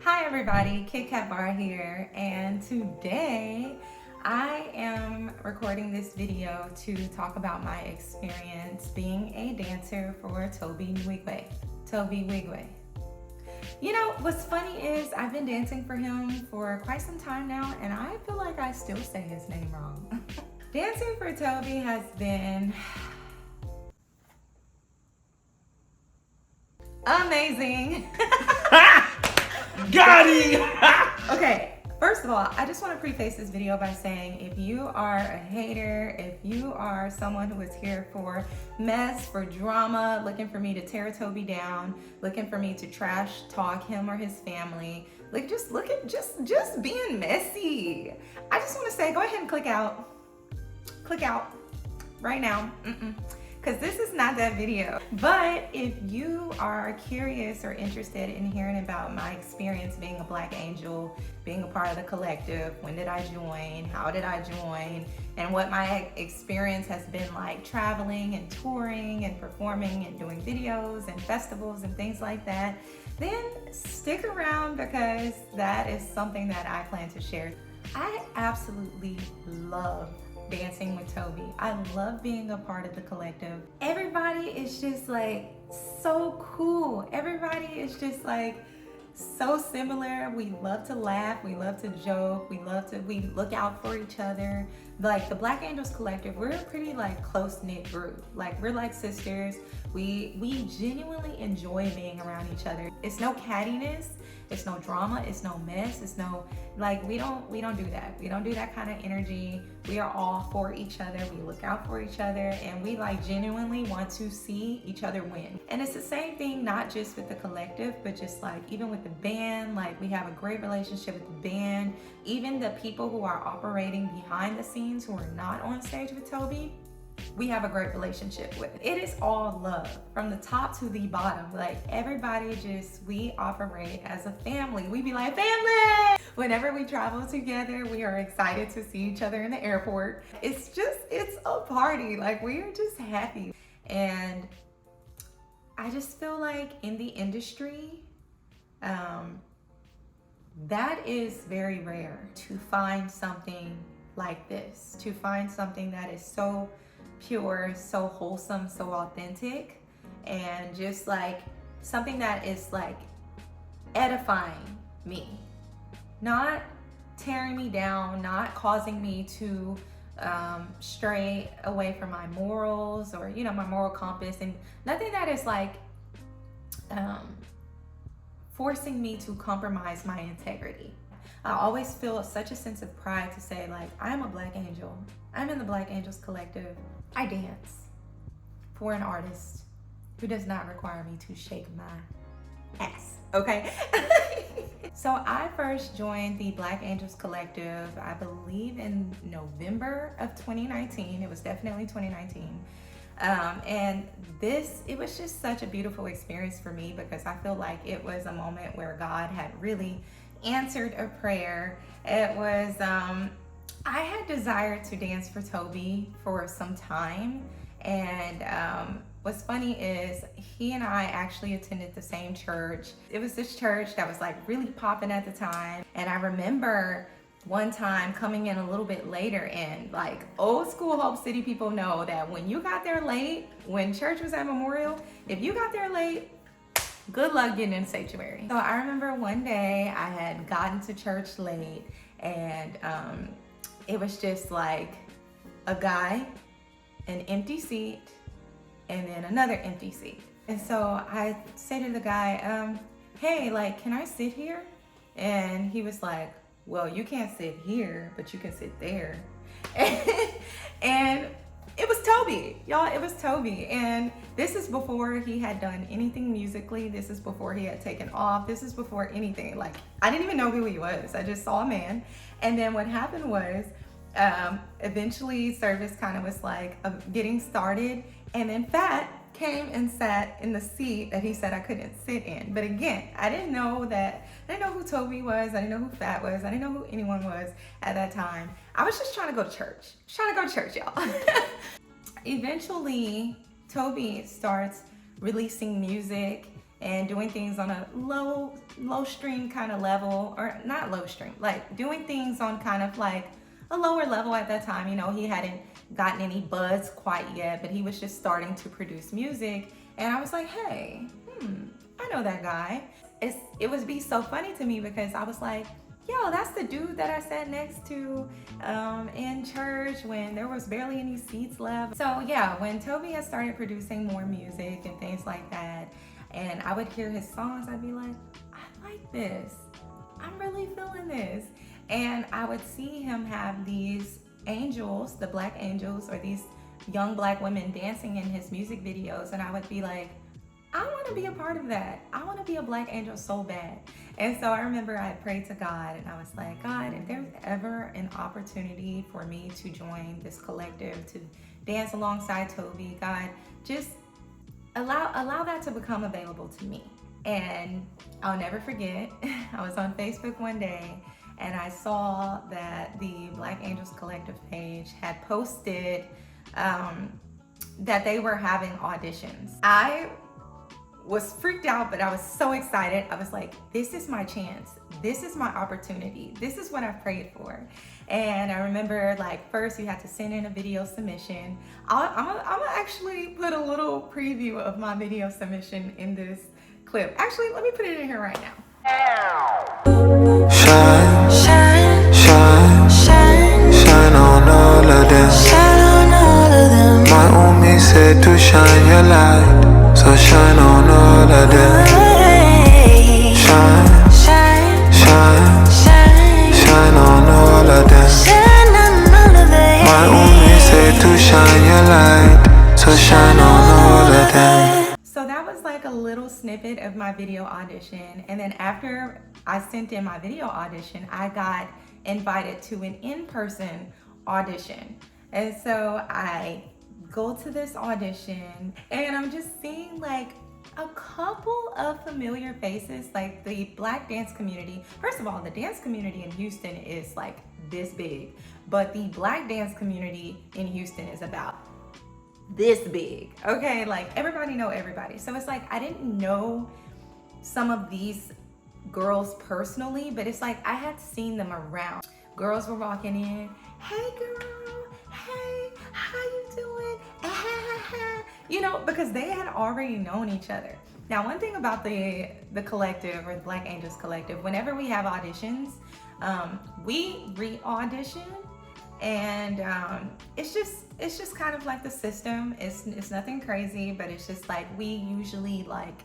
Hi everybody, Kit Kat Bar here, and today I am recording this video to talk about my experience being a dancer for Tobe Nwigwe. Tobe Nwigwe. You know, what's funny is I've been dancing for him for quite some time now, and I feel like I still say his name wrong. Dancing for Tobe has been amazing. Got him! Okay, first of all, I just want to preface this video by saying if you are a hater, if you are someone who is here for mess, for drama, looking for me to tear Tobe down, looking for me to trash talk him or his family, like just being messy, I just want to say go ahead and click out right now. Because this is not that video. But if you are curious or interested in hearing about my experience being a Black angel, being a part of the collective, when did I join, how did I join, and what my experience has been like traveling and touring and performing and doing videos and festivals and things like that, then stick around because that is something that I plan to share. I absolutely love dancing with Tobe. I love being a part of the collective. Everybody is just like so cool. Everybody is just like so similar. We love to laugh, we love to joke, we look out for each other. Like the Black Angels Collective, we're a pretty like close-knit group. Like we're like sisters. We genuinely enjoy being around each other. It's no cattiness, it's no drama, it's no mess, it's no like we don't do that. We don't do that kind of energy. We are all for each other. We look out for each other, and we like genuinely want to see each other win. And it's the same thing, not just with the collective, but just like even with the band. Like we have a great relationship with the band. Even the people who are operating behind the scenes, who are not on stage with Tobe, we have a great relationship with. It is all love from the top to the bottom. Like everybody we operate as a family. We be like family. Whenever we travel together, we are excited to see each other in the airport. It's a party. Like we are just happy. And I just feel like in the industry, that is very rare to find something like this, to find something that is so pure, so wholesome, so authentic, and just like something that is like edifying me, not tearing me down, not causing me to stray away from my morals or my moral compass, and nothing that is like forcing me to compromise my integrity. I always feel such a sense of pride to say like I'm a Black angel. I'm in the Black Angels Collective. I dance for an artist who does not require me to shake my ass, okay? So I first joined the Black Angels Collective, I believe in November of 2019. It was definitely 2019. And it was just such a beautiful experience for me because I feel like it was a moment where God had really answered a prayer. It was, I had desired to dance for Tobe for some time, and what's funny is he and I actually attended the same church. It was this church that was like really popping at the time, and I remember one time coming in a little bit later, and like old school Hope City people know that when you got there late, when church was at Memorial, if you got there late, good luck getting in sanctuary. So I remember one day I had gotten to church late, and it was just like a guy, an empty seat, and then another empty seat. And so I say to the guy, hey, like, can I sit here? And he was like, well, you can't sit here, but you can sit there. And it was Tobe, y'all, it was Tobe. And this is before he had done anything musically. This is before he had taken off. This is before anything. Like, I didn't even know who he was. I just saw a man. And then what happened was, eventually service kind of was like getting started. And then Fat came and sat in the seat that he said I couldn't sit in. But again, I didn't know who Tobe was. I didn't know who Fat was. I didn't know who anyone was at that time. I was just trying to go to church. Y'all. Eventually, Tobe starts releasing music and doing things on a low low stream kind of level, or not low stream, like doing things on kind of like a lower level at that time. You know, he hadn't gotten any buzz quite yet, but he was just starting to produce music. And I was like, hey, I know that guy. It would be so funny to me because I was like, yo, that's the dude that I sat next to in church when there was barely any seats left. So yeah, when Tobe had started producing more music and things like that, and I would hear his songs, I'd be like, I like this. I'm really feeling this. And I would see him have these angels, the black angels, or these young black women dancing in his music videos, and I would be like, I want to be a part of that. I want to be a black angel so bad. And so I remember I prayed to God and I was like, God, if there's ever an opportunity for me to join this collective, to dance alongside Tobe, God, just allow that to become available to me. And I'll never forget, I was on Facebook one day and I saw that the Black Angels Collective page had posted that they were having auditions. I was freaked out, but I was so excited. I was like, this is my chance. This is my opportunity. This is what I've prayed for. And I remember, like, first you had to send in a video submission. I'm gonna actually put a little preview of my video submission in this clip. Actually, let me put it in here right now. Shine, shine, shine, shine, shine on all of them. Shine on all of them. My Umi said to shine your light. So shine on all of them. Shine, shine, shine, shine, shine on all of them. Shine on all of them. My Umi said to shine your light. So shine on all of them. So that was like a little snippet of my video audition. And then after I sent in my video audition, I got invited to an in-person audition. And so I go to this audition and I'm just seeing like a couple of familiar faces, like the black dance community. First of all, the dance community in Houston is like this big, but the black dance community in Houston is about this big, okay? Like everybody know everybody. So it's like I didn't know some of these girls personally, but it's like I had seen them around. Girls were walking in, hey girl, hey, how you doing? You know, because they had already known each other. Now, one thing about the collective, or the Black Angels Collective, whenever we have auditions, we re-audition, and it's just kind of like the system. It's nothing crazy, but it's just like we usually like,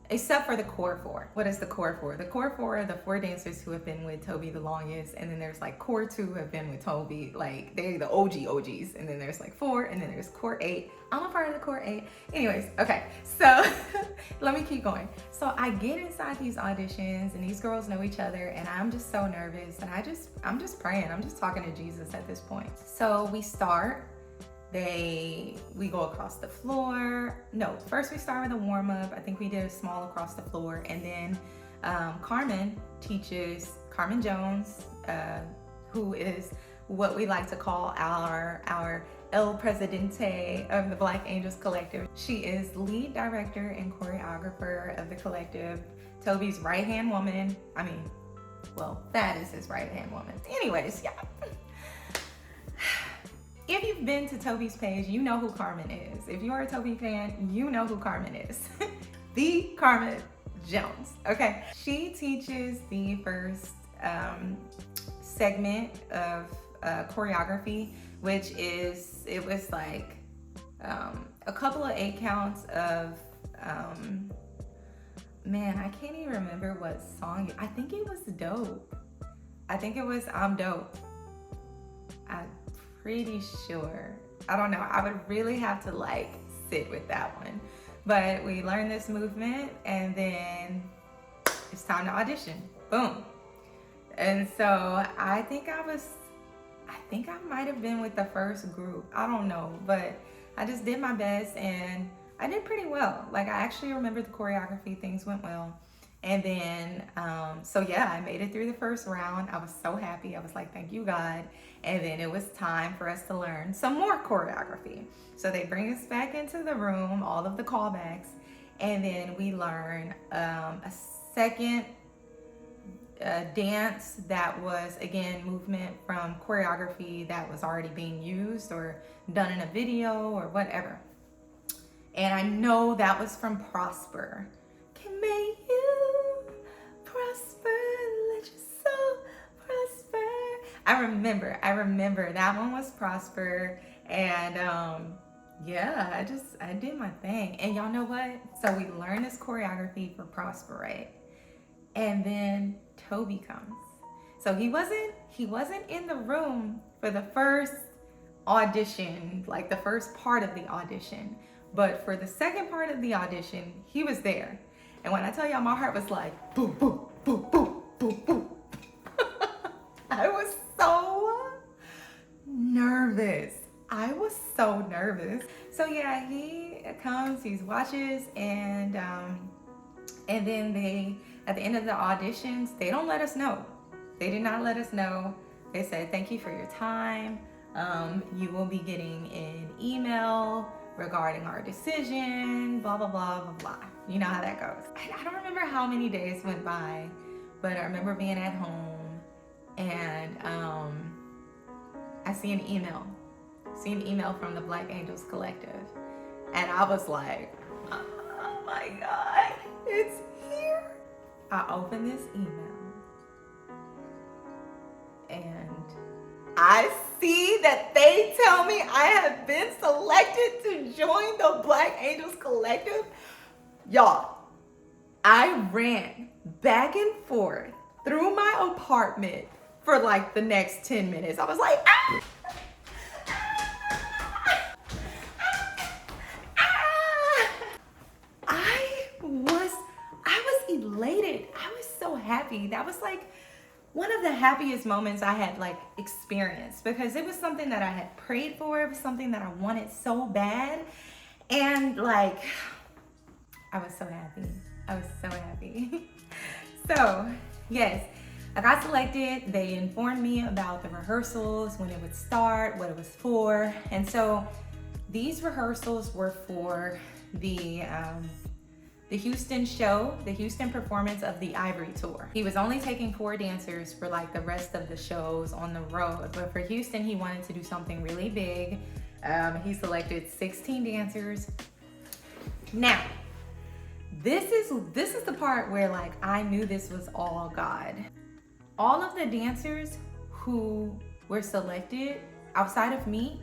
except for the core four. What is the core four? The core four are the 4 dancers who have been with Tobe the longest, and then there's like core 2 who have been with Tobe, like they're the OGs, and then there's like 4, and then there's core 8. I'm a part of the core 8. Anyways, okay, so let me keep going. So I get inside these auditions, and these girls know each other, and I'm just so nervous, and I'm just praying. I'm just talking to Jesus at this point. So we start. We go across the floor. No, first we start with a warm-up. I think we did a small across the floor, and then Carmen Jones, who is what we like to call our El Presidente of the Black Angels Collective. She is lead director and choreographer of the collective, Tobe's right-hand woman. I mean, well, that is his right-hand woman. Anyways, yeah. If you've been to Tobe's page, you know who Carmen is. If you're a Tobe fan, you know who Carmen is. The Carmen Jones, okay? She teaches the first segment of choreography, which is, it was like a couple of 8 counts of, man, I can't even remember what song. I think it was Dope. I think it was I'm Dope. I'm pretty sure. I don't know. I would really have to like sit with that one. But we learned this movement, and then it's time to audition. Boom. And so I think I might have been with the first group. I don't know, but I just did my best and I did pretty well. Like I actually remember the choreography, things went well. And then, so yeah, I made it through the first round. I was so happy. I was like, thank you, God. And then it was time for us to learn some more choreography. So they bring us back into the room, all of the callbacks, and then we learn a second a dance that was, again, movement from choreography that was already being used or done in a video or whatever. And I know that was from Prosper. May you prosper, let your soul prosper. I remember that one was Prosper. And yeah, I did my thing. And y'all know what? So we learned this choreography for Prosper, right? And then Tobe comes. So he wasn't in the room for the first audition, like the first part of the audition. But for the second part of the audition, he was there. And when I tell y'all, my heart was like, boom, boom, boom, boom, boom, boom. I was so nervous. So yeah, he comes, he watches, and then at the end of the auditions, they don't let us know. They did not let us know. They said, thank you for your time. You will be getting an email regarding our decision, blah, blah, blah, blah, blah. You know how that goes. I don't remember how many days went by, but I remember being at home and I see an email from the Black Angels Collective. And I was like, oh my God, it's here. I open this email and I see that they tell me I have been selected to join the Black Angels Collective. Y'all, I ran back and forth through my apartment for like the next 10 minutes. I was like, ah! I was elated. I was so happy. That was like one of the happiest moments I had like experienced, because it was something that I had prayed for. It was something that I wanted so bad. And like, I was so happy. So yes, I got selected. They informed me about the rehearsals, when it would start, what it was for. And so these rehearsals were for the Houston show, the Houston performance of the Ivory Tour. He was only taking 4 dancers for like the rest of the shows on the road, but for Houston, he wanted to do something really big. He selected 16 dancers. Now, this is the part where like I knew this was all God. All of the dancers who were selected outside of me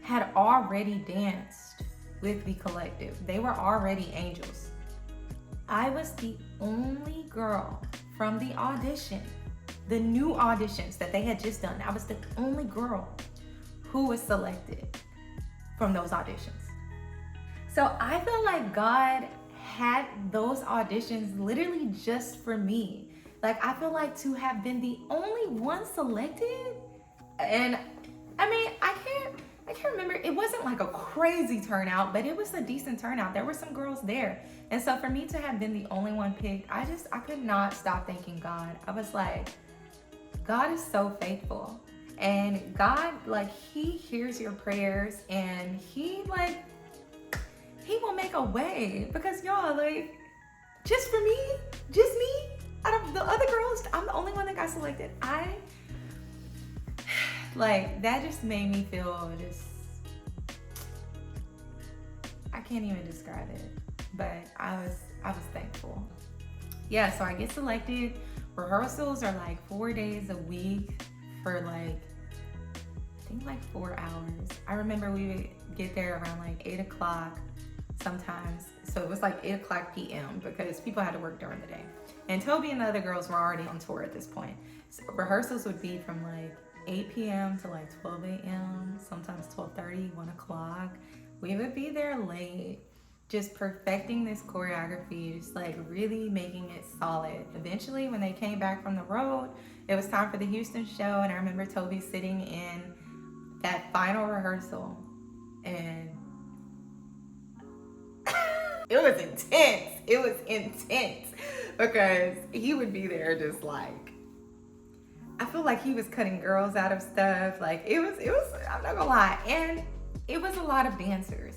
had already danced with the collective. They were already angels. I was the only girl from the audition, the new auditions that they had just done. I was the only girl who was selected from those auditions. So I feel like God had those auditions literally just for me. Like, I feel like to have been the only one selected, and I mean, I can't remember. It wasn't like a crazy turnout, but it was a decent turnout. There were some girls there. And so for me to have been the only one picked, I could not stop thanking God. I was like, God is so faithful. And God, like, he hears your prayers, and he will make a way. Because y'all, like, just for me, just me, out of the other girls, I'm the only one that got selected. Like, that just made me feel I can't even describe it, but I was thankful. Yeah, so I get selected. Rehearsals are like 4 days a week for like, I think like 4 hours. I remember we would get there around like 8 o'clock sometimes. So it was like 8 o'clock p.m. because people had to work during the day. And Tobe and the other girls were already on tour at this point. So rehearsals would be from like 8 p.m. to like 12 a.m., sometimes 12:30, 1 o'clock. We would be there late, just perfecting this choreography, just like really making it solid. Eventually, when they came back from the road, it was time for the Houston show, and I remember Tobe sitting in that final rehearsal, and it was intense because he would be there just like, I feel like he was cutting girls out of stuff. Like it was, I'm not gonna lie. And it was a lot of dancers.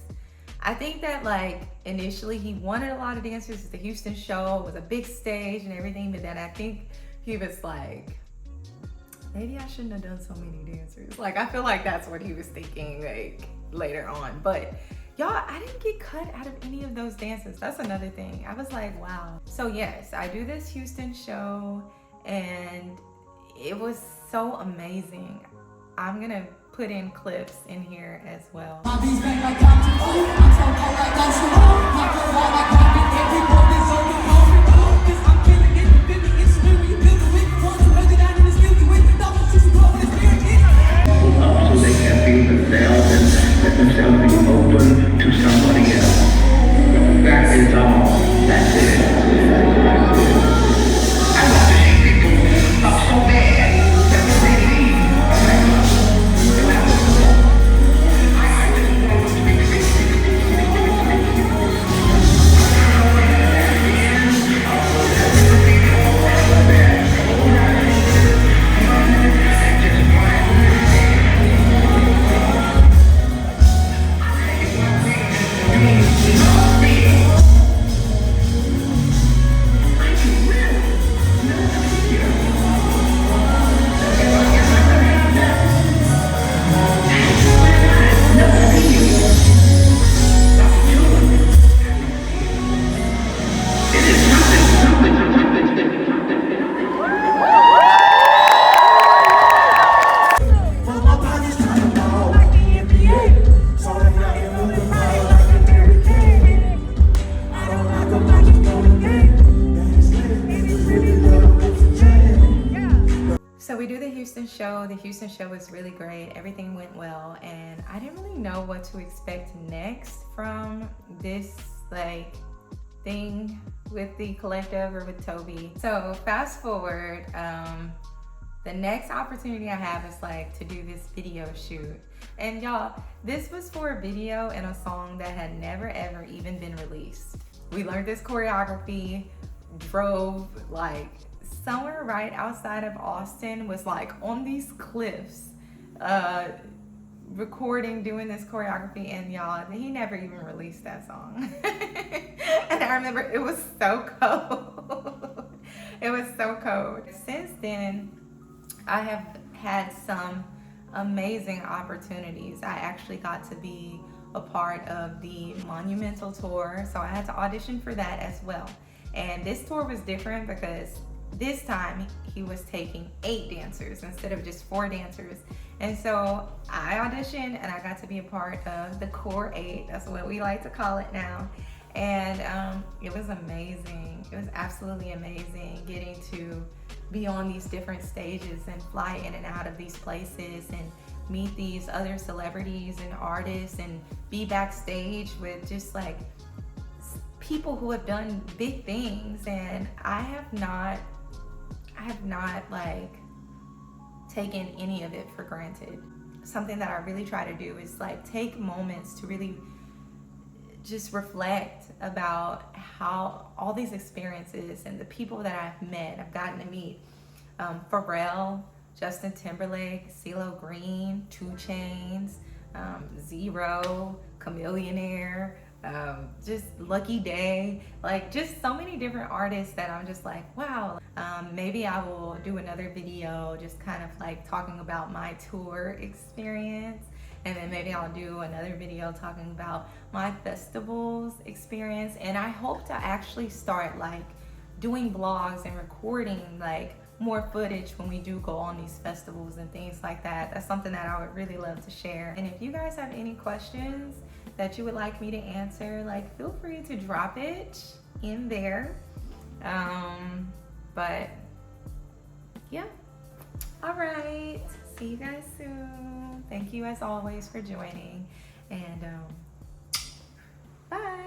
I think that like initially he wanted a lot of dancers. It's the Houston show, it was a big stage and everything, but then I think he was like, maybe I shouldn't have done so many dancers. Like, I feel like that's what he was thinking like later on. But y'all, I didn't get cut out of any of those dances. That's another thing. I was like, wow. So yes, I do this Houston show and it was so amazing. I'm gonna put in clips in here as well. So we do the Houston show. The Houston show was really great. Everything went well, and I didn't really know what to expect next from this like thing with the collective or with Tobe. So fast forward, the next opportunity I have is like to do this video shoot. And y'all, this was for a video and a song that had never ever even been released. We learned this choreography, drove like somewhere right outside of Austin, was like on these cliffs, recording, doing this choreography, and y'all, he never even released that song. And I remember it was so cold. It was so cold. Since then, I have had some amazing opportunities. I actually got to be a part of the Monumental tour, so I had to audition for that as well. And this tour was different because this time he was taking 8 dancers instead of just 4 dancers. And so I auditioned and I got to be a part of the core 8. That's what we like to call it now. And it was amazing. It was absolutely amazing getting to be on these different stages and fly in and out of these places and meet these other celebrities and artists and be backstage with just like people who have done big things. And I have not like taken any of it for granted. Something that I really try to do is like take moments to really just reflect about how all these experiences and the people that I've met, I've gotten to meet Pharrell, Justin Timberlake, CeeLo Green, 2 Chainz, Zero, Chameleonaire, just Lucky Day, like just so many different artists that I'm just like, wow. Maybe I will do another video just kind of like talking about my tour experience, and then maybe I'll do another video talking about my festivals experience. And I hope to actually start like doing vlogs and recording like more footage when we do go on these festivals and things like that. That's something that I would really love to share. And if you guys have any questions that you would like me to answer, like feel free to drop it in there. But yeah, all right, see you guys soon. Thank you as always for joining, and bye.